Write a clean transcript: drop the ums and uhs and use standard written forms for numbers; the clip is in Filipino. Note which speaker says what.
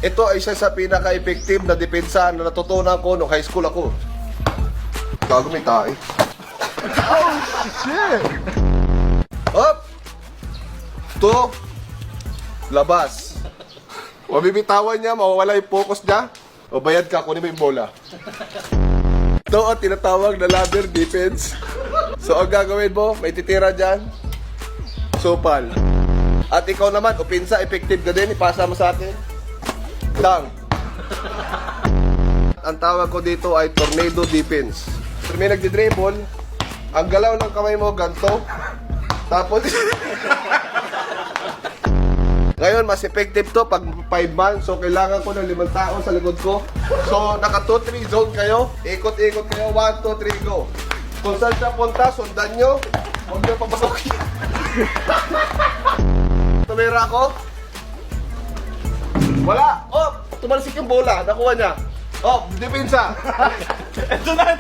Speaker 1: Ito ay isa sa pinaka-effective na depensa na natutunan ko nung high school ako. Gago may tae.
Speaker 2: Oh, shit!
Speaker 1: Up! To. Labas. Mabibitawan niya, mawawala yung focus niya. O bayad ka, kunin mo yung bola. Ito ang tinatawag na ladder defense. So ang gagawin mo, may titira dyan. Supal. At ikaw naman, opinsa, effective ka din. Ipasa mo sa akin. Lang. Ang tawag ko dito ay tornado defense. Pag may nagdi-dribble, ang galaw ng kamay mo, ganto. Tapos, ngayon, mas effective to pag 5 man. So, kailangan ko ng 5 tao sa likod ko. So, naka 2-3 zone kayo. Ikot-ikot kayo. 1, 2, 3, go. Kung saan siya punta, sundan nyo. Huwag nyo papasokin. Tumira ako. Wala. Oh, tumalsik yung bola. Nakuha niya. Oh, depensa.
Speaker 2: Ito na!